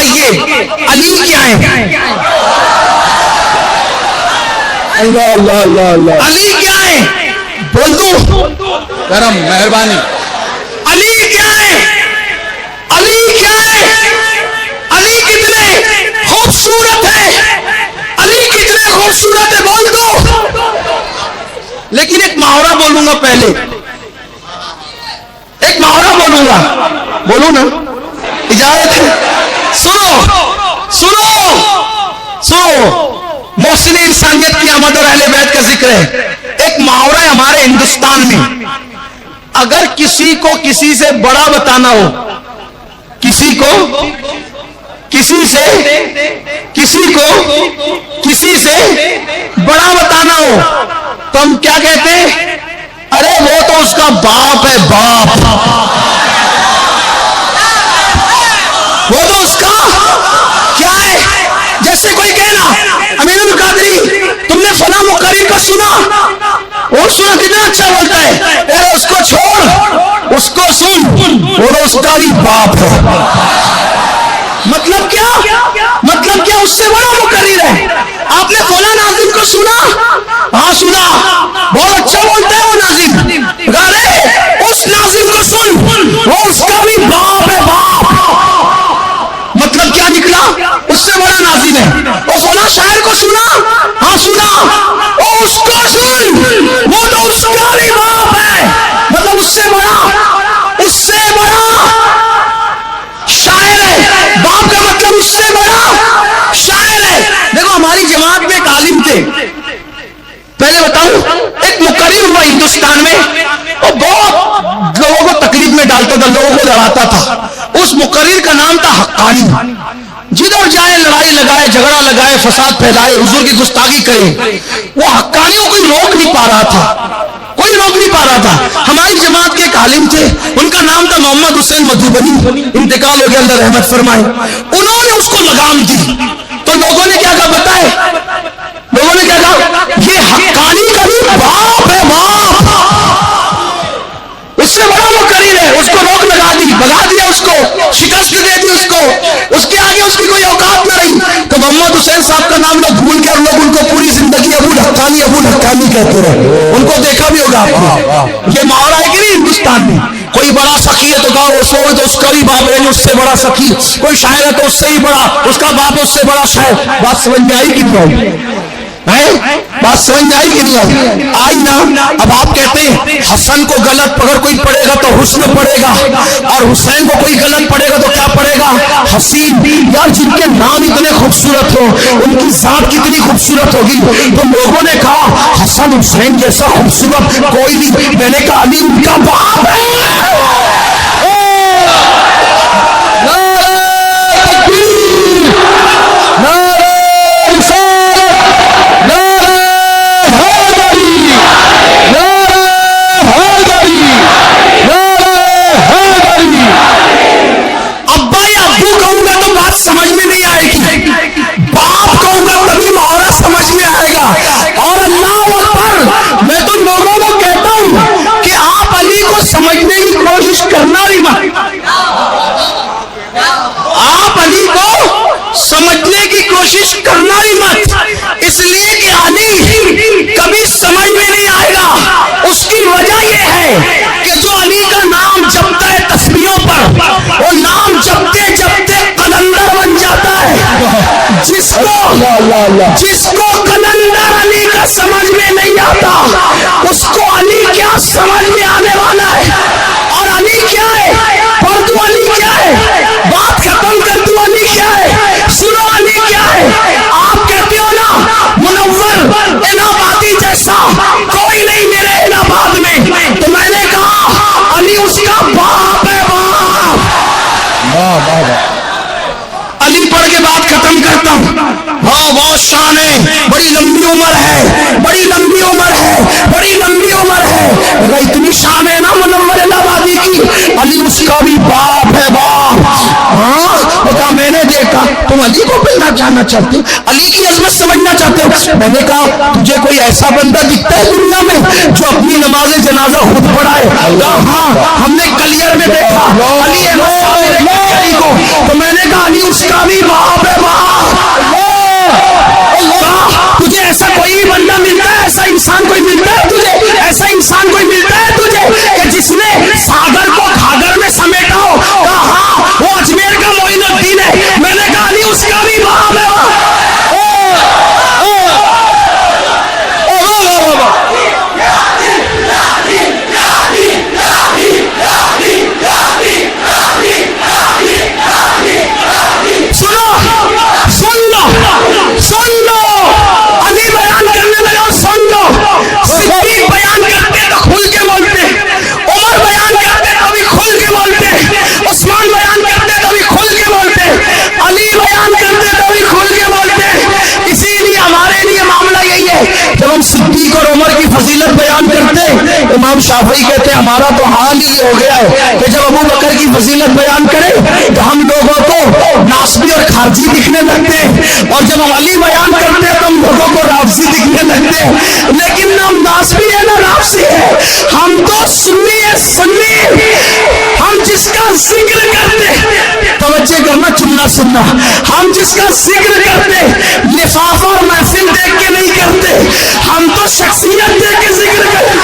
کہیے علی کیا ہے؟ اللہ اللہ اللہ اللہ علی کیا ہے؟ بول دو کرم مہربانی. علی کیا ہے؟ علی کیا ہے؟ علی کتنے خوبصورت ہے، علی کتنے خوبصورت ہے، بول دو. لیکن ایک محاورہ بولوں گا پہلے، ایک محاورہ بولوں گا، بولو نا، اجازت ہے؟ سنو سنو سنو، محسن انسانیت کی آمد اور اہل بیت کا ذکر ہے. ایک محاورہ ہے ہمارے ہندوستان میں، اگر کسی کو کسی سے بڑا بتانا ہو، کسی کو کسی سے بڑا بتانا ہو تو ہم کیا کہتے ہیں؟ ارے وہ تو اس کا باپ ہے، باپ، وہ تو اس کا کیا ہے. جیسے کوئی کہنا امین القادری تم نے فلاں مقرر کو سنا، اور سنا کتنا اچھا بولتا ہے، ارے اس کو چھوڑ، اس کو سن، وہ تو اس کا بھی باپ ہے. مطلب کیا؟ مطلب کیا؟ اس سے بڑا مقرر ہے. آپ نے فلاں ناظم کو سنا؟ ہاں سنا، بہت اچھا بولتا ہے وہ ناظم. ارے اس ناظم کو سن، وہ اس کا بھی باپ ہے، باپ. مطلب کیا نکلا؟ اس سے بڑا ناظم ہے. وہ فلاں شاعر کو سنا؟ ہاں سنا، وہ اس کو سن، وہ تو اس کا بھی باپ ہے. مطلب اس سے بڑا شاعر ہے. باپ کا مطلب اس سے بڑا شاعر ہے. دیکھو ہماری جماعت میں ایک عالم تھے، پہلے بتاؤں، ایک مقرر ہوا ہندوستان میں، وہ بہت لوگوں کو تکلیف میں ڈالتا تھا، لوگوں کو لڑاتا تھا. اس مقرر کا نام تھا حقانی. جدھر جائے لڑائی لگائے، جھگڑا لگائے، فساد پھیلائے، حضور کی گستاخی کرے. وہ حقانی کو کوئی روک نہیں پا رہا تھا، کوئی روک نہیں پا رہا تھا. ہماری جماعت کے ایک عالم تھے، ان کا نام تھا محمد حسین مدھوبنی، انتقال ہو گیا، اللہ رحمت فرمائے. انہوں نے اس کو لگام دی تو لوگوں نے کیا کہا بتائے؟ لوگوں نے کیا کہا؟ یہ حقانی کا بھی باپ ہے، باپ، اس سے بڑا مقرر ہے. اس کو روک لگا دی، بھگا دیا، اس کو شکست دے دی، اس کے آگے اس کی کوئی اوقات نہ رہی. تو محمد حسین صاحب کا نام لوگ بھول کے، اور لوگ ان کو پوری زندگی ابو الحقانی کہتے رہے. ان کو دیکھا بھی ہوگا آپ نے. یہ محاورہ ہے کہ نہیں ہندوستان میں؟ کوئی بڑا سخی ہے تو کہا وہ سو تو اس کا بھی باپ ہے، اس سے بڑا سخی. کوئی شاعر ہے تو اس سے ہی بڑا، اس کا باپ اس سے بڑا شاعر. بات سمجھ میں آئی کہ نہیں آئی؟ بات سمجھ میں آئی کہ نہیں آئی نا؟ اب آپ کہتے ہیں حسن کو غلط اگر کوئی پڑھے گا تو حسن پڑھے گا، اور حسین کو کوئی غلط پڑھے گا تو کیا پڑھے گا؟ حسین. یار جن کے نام اتنے خوبصورت ہو، ان کی ذات کتنی خوبصورت ہوگی. تو لوگوں نے کہا حسن حسین جیسا خوبصورت کوئی نہیں. میں نے کہا علی ان کا باپ ہے. سمجھ میں نہیں آئے گی، باپ کہوں گا تبھی محاورہ سمجھ میں آئے گا. اور اللہ اکبر، میں تو لوگوں کو کہتا ہوں کہ آپ علی کو سمجھنے کی کوشش کرنا بھی مت. آپ علی کو سمجھنے کی کوشش کرنا بھی مت، اس لیے کہ علی کبھی سمجھ میں نہیں آئے گا. اس کی وجہ یہ ہے کہ جو علی کا نام جپتا ہے تسبیحوں پر، وہ نام جپتے جپتے قلندر بن جاتا ہے. جس کو قلندر علی کا سمجھ میں نہیں آتا، اس کو علی کیا سمجھ میں آنے والا ہے. اور علی کیا ہے؟ پڑھ دو علی کیا ہے، بات ختم کر دو علی کیا ہے، سنو علی کیا ہے. آپ کہتے ہو نا منور الہابادی جیسا کوئی نہیں میرے الہاباد میں، تو میں نے کہا علی اس کا باپ ہے، باپ. علی پڑھ کے بات ختم کرتا ہوں. ہاں بہت شان ہے، بڑی لمبی عمر ہے، بڑی لمبی عمر ہے، بڑی لمبی عمر ہے. اگر اتنی شان ہے نا منور الہابادی کی، علی اس کا بھی باپ ہے، باپ. ہاں بتا، میں نے دیکھا تم علی کو ملنا چاہنا چاہتے ہو، علی کی عظمت سمجھنا چاہتے ہو. میں نے کہا تجھے کوئی ایسا بندہ دکھتا ہے دنیا میں جو اپنی نماز جنازہ خود پڑھائے؟ ہاں ہم نے کلیئر میں دیکھا علی کو. تو میں نے کہا علی اس کا بھی صدیق اور عمر کی فضیلت بیان کرتے، امام شافعی کہتے ہیں ہمارا تو حال ہی ہو گیا ہے کہ جب ابو بکر کی فضیلت بیان کرے تو ہم لوگوں کو ناسبی اور خارجی دکھنے لگتے ہیں، اور جب ہم علی بیان کرتے ہیں تو ہم لوگوں کو رافضی دکھنے لگتے ہیں۔ لیکن نہ ہم ناسبی ہے نہ رافضی ہے، ہم تو سنی ہے، سنی۔ ہم جس کا ذکر کرتے، توجہ کرنا، چننا سننا، ہم جس کا ذکر کرتے لفافہ اور محفل دیکھ کے نہیں کرتے، ہم تو شخصیت دیکھ کے ذکر کرتے۔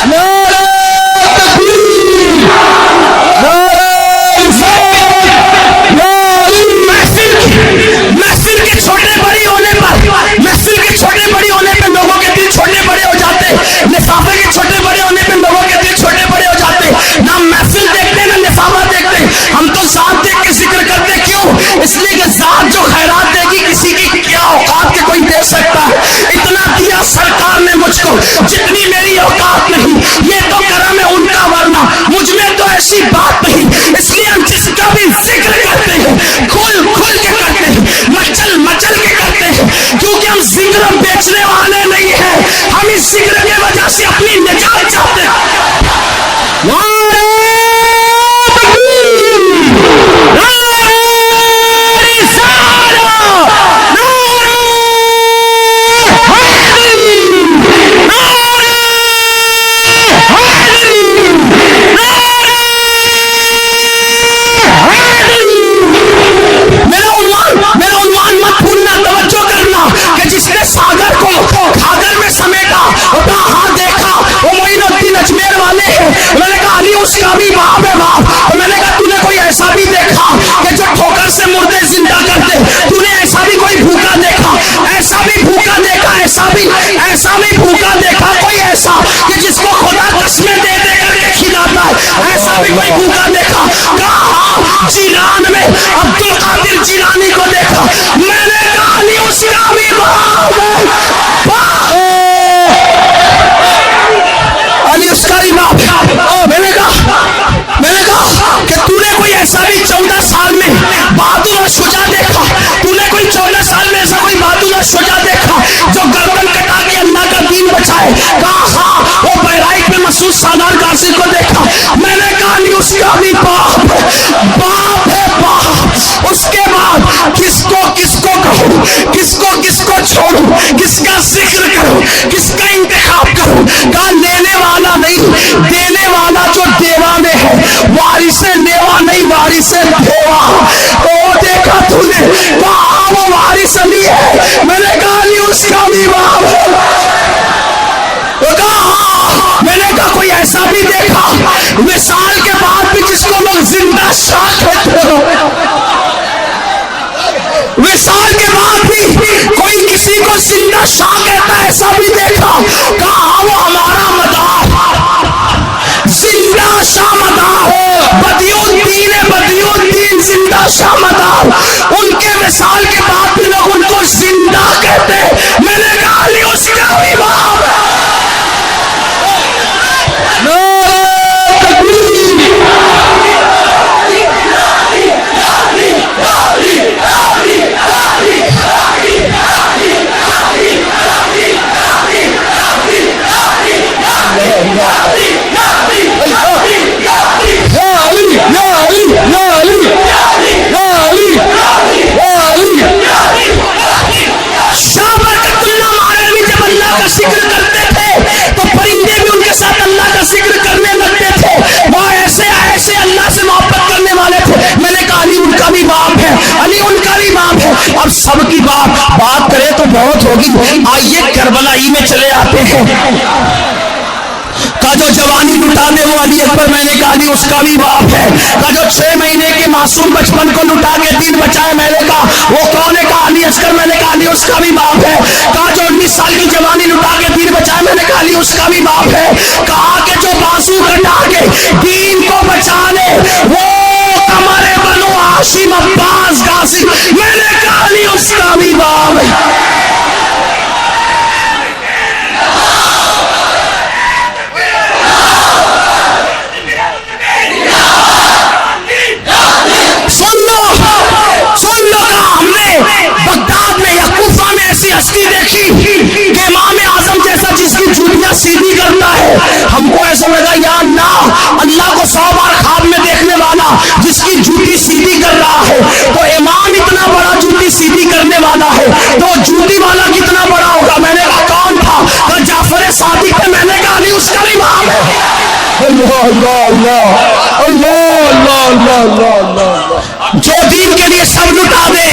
نعرہ تکبیر، نعرہ رسالت، نعرہ محفل کے چھوٹے بڑی ہونے پر، محفل کے چھوٹے بڑی ہونے پہ لوگوں کے دل چھوٹے بڑے ہو جاتے، لفافے کے چھوٹے بڑے ہونے پہ لوگوں کے دل چھوٹے بڑے ہو جاتے۔ نہ محفل دیکھتے نہ لفافہ دیکھتے، ہم تو ذات دیکھ کے ذکر کرتے۔ کیوں؟ اس لیے کہ ذات جو خیرات دے گی کسی کی کیا اوقات کے کوئی دے سکتا ہے۔ اتنا دیا سرکار نے مجھ کو جتنی میری اوقات نہیں، یہ تو کرم ہے ان کا، ورنہ مجھ میں تو ایسی بات نہیں۔ اس لیے ہم جس کا بھی ذکر کرتے ہیں کھل کھل کے کرتے ہیں، مچل مچل کے کرتے ہیں، کیونکہ ہم ذکر بیچنے والے نہیں ہیں، ہم اس ذکر کی وجہ سے اپنی نجات چاہتے ہیں۔ میں نے کہا علی اس کا بھی باپ ہے باپ۔ میں نے کہا تو نے کوئی ایسا بھی دیکھا کہ جو ٹھوکر سے مردے زندہ کرتے؟ تو نے ایسا بھی کوئی بھوکا دیکھا؟ ایسا بھی بھوکا دیکھا؟ ایسا بھی بھوکا دیکھا؟ کوئی ایسا کہ جس کو خدا قسمیں دے دے کر کے کھلاتا ہے؟ ایسا بھی کوئی بھوکا دیکھا؟ کہاں؟ جیلان میں عبد القادر جیلانی کو دیکھا۔ میں نے کہا علی اس کا بھی باپ ہے، علی اس کا بھی باپ ہے۔ میں نے کہا کہ تو نے کوئی ایسا بھی 14 سال میں بہادر اور شجاع دیکھا؟ تو نے کوئی 14 سال میں ایسا کوئی بہادر اور شجاع دیکھا جو گردن کٹا کے اللہ کا دین بچائے؟ کہا ہاں، وہ بہرائچ میں مسعود سالار غازی کو دیکھا۔ میں نے کہا نہیں، اس کا بھی باپ ہے باپ۔ اس کے بعد کس کو کہوں، کس کو چھوڑوں، کس کا ذکر کروں، کس کا انتخاب کروں؟ کہا لینے والا نہیں، دینے والا جو دیوا میں ہے، وارث لیوا نہیں، وارث دیوا۔ وہ دیکھا تو نے، کہا وہ وارث علی ہے۔ میں نے کہا علی اس کا بھی باپ ہے۔ میں نے کہا کوئی ایسا بھی دیکھا وصال کے بعد بھی جس کو لوگ زندہ شاہ کہتے ہو؟ وصال کے بعد بھی کوئی کسی کو زندہ شاہ کہتا ہے، ایسا بھی دیکھا؟ کہا وہ ہمارا مدار، زندہ شاہ مدار، بدی الدین زندہ شاہ مدار۔ ان کے وصال کے بعد بھی لوگ ان کو زندہ کہتے۔ میں نے کہا علی اس کا بھی باپ ہے۔ ذکر کرتے تھے تو پرندے بھی ان کے ساتھ اللہ کا ذکر کرنے لگتے تھے۔ وہ ایسے اللہ سے محبت کرنے والے تھے۔ میں نے کہا علی ان کا بھی باپ ہے، علی ان کا بھی باپ ہے۔ اب سب کی بات کرے تو بہت ہوگی، آئیے کربلائی میں چلے آتے ہیں۔ کا جو جوانی لٹا دے وہ علی اکبر، میں نے کہا علی اس کا بھی باپ ہے۔ کا جو 6 مہینے کے معصوم بچپن کو لٹا کے دین بچائے، میں نے کہا وہ کون ہے؟ کہا علی اصغر۔ میں نے کہا علی اس کا بھی باپ ہے۔ کہا جو 19 سال کی جوانی لٹا کے دین بچائے، میں نے کہا علی اس کا بھی باپ ہے۔ کہا کہ جو بازو کٹا کے دین کو بچا لے وہ قمر بنو ہاشم عباس غازی، میں نے کہا علی اس کا بھی باپ ہے۔ بغداد میں یا کوفہ میں ایسی ہستی دیکھی کو 100 بار خواب میں دیکھنے والا جس کی جوتی سیدھی کر رہا ہے، تو امام اتنا بڑا جوتی سیدھی کرنے والا ہے تو جوتی والا کتنا بڑا ہوگا؟ میں نے کہا کون تھا؟ تو جعفر صادق ہے۔ میں نے کہا علی اس کا امام ہے۔ اللہ اللہ اللہ اللہ اللہ اللہ اللہ۔ جو دین کے لیے سب لٹا دے،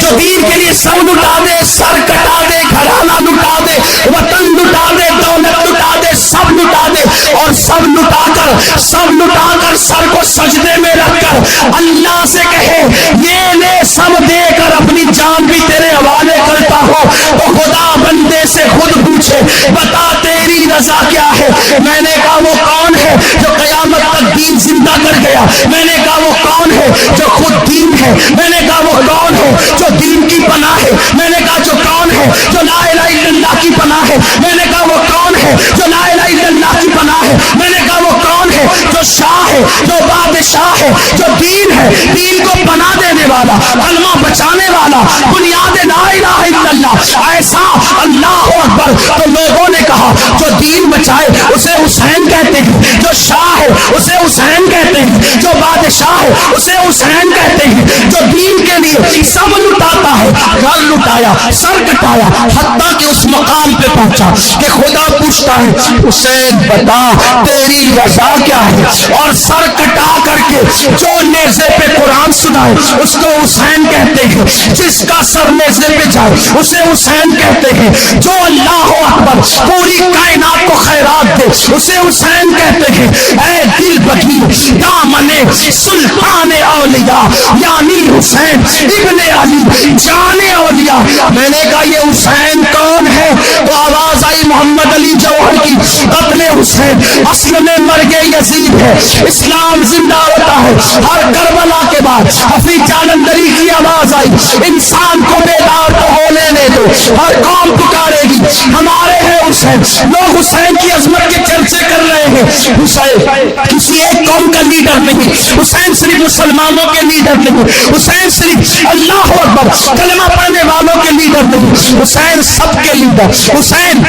جو دین کے لیے سب لٹا دے، سر کٹا دے، گھرانہ لٹا دے، وطن لٹا دے، دولت لٹا دے، سب لٹا دے، اور سب لٹا کر سر کو سجدے میں رکھ کر اللہ سے کہے یہ لے سب دے کر اپنی جان بھی تیرے حوالے کرتا ہوں، تو خدا بندے سے خود پوچھے بتا تیری رضا کیا ہے؟ میں نے کہا وہ کون ہے جو قیامت تک دین زندہ کر گیا؟ میں نے کہا وہ کون ہے جو خود دین ہے؟ میں نے کہا وہ کون ہے جو دین کی پناہ ہے؟ میں نے کہا جو کون ہے جو لا الہ الا اللہ کی پناہ ہے؟ میں نے کہا وہ کون ہے جو لا الہ الا اللہ کی پناہ ہے؟ میں نے کہا وہ کون ہے جو شاہ ہے، جو بادشاہ ہے، جو دین ہے، دین کو پناہ دینے والا، کلمہ بچانے والا، بنیاد لا الہ الا اللہ، ایسا اللہ اکبر۔ تو لوگوں نے کہا جو دین بچائے اسے حسین کہتے ہیں، جو شاہ ہے اسے حسین کہتے ہیں، جو بادشاہ ہے اسے حسین کہتے ہیں، جو دین کے لیے سب لٹاتا ہے، گھر لٹایا، سر کٹایا، حتیٰ کہ اس مقام پہ پہنچا کہ خدا پوچھتا ہے حسین بتا تیری رضا کیا ہے؟ اور سر کٹا کر کے جو نیزے پہ قرآن سنائے اس کو حسین کہتے ہیں، جس کا سر نیزے پہ جائے اسے حسین کہتے ہیں، جو اللہ اکبر پوری کائنات کو خیرات دے اسے حسین کہتے ہیں۔ اے دل بگی دامن سلطان اولیاء یعنی حسین ابن علی جان اولیاء۔ میں نے کہا یہ حسین کون ہے؟ تو آواز آئی محمد علی جوہر کی، قتل حسین اصل میں مرگ یزید ہے، اسلام زندہ ہوتا ہے۔ ہر کربلا کے بعد حفیظ جالندری کی آواز آئی انسان کو بیدار تو ہو لینے دو، ہر قوم پکارے گی ہمارے ہیں حسین۔ لوگ حسین کی عظمت کے چرچے کر رہے ہیں۔ حسین کسی ایک قوم کا لیڈر نہیں، حسین صرف مسلمانوں کے لیڈر نہیں، حسین صرف اللہ اکبر کلمہ پڑھنے والوں کے لیڈر نہیں، حسین سب کے لیڈر، حسین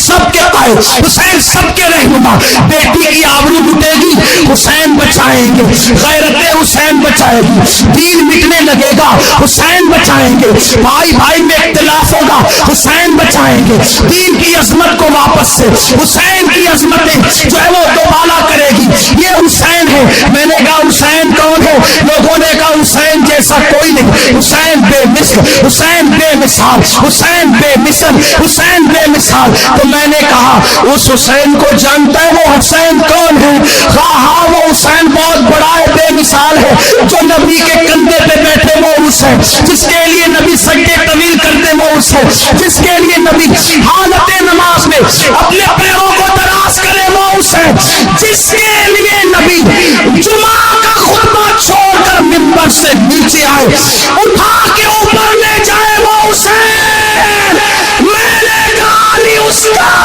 سب کے قائد، حسین سب کے رہنما۔ بیٹی کی آبرو لٹے گی حسین بچائیں گے، غیرت حسین بچائے گی، دین مٹنے لگے گا حسین بچائیں گے، بھائی بھائی میں اختلاف ہوگا حسین بچائیں گے، دین کی عظمت کو واپس سے حسین کی عظمتیں جو ہے وہ دوبالا کرے گی، یہ حسین ہے۔ میں نے کہا حسین کون ہے؟ لوگوں نے کہا حسین جیسا کوئی نہیں، حسین بے مثل، حسین بے مثال، حسین بے مثل، حسین بے مثال۔ تو میں نے کہا اس حسین کو جانتا ہے؟ وہ حسین کون ہے؟ ہاں وہ حسین بہت بڑا ہے، بے مثال ہے، جو نبی کے کندھے پہ بیٹھے وہ حسین، جس کے لیے نبی سجدے طویل کرتے وہ حسین، جس کے لیے نبی حالت نماز میں اپنے پیروں کو دراز کرے وہ حسین، جس کے لیے نبی جمعہ کا خطبہ چھوڑ کر منبر سے نیچے آئے اٹھا کے اوپر لے جائے وہ حسین۔ میں نے کہا علی اس کا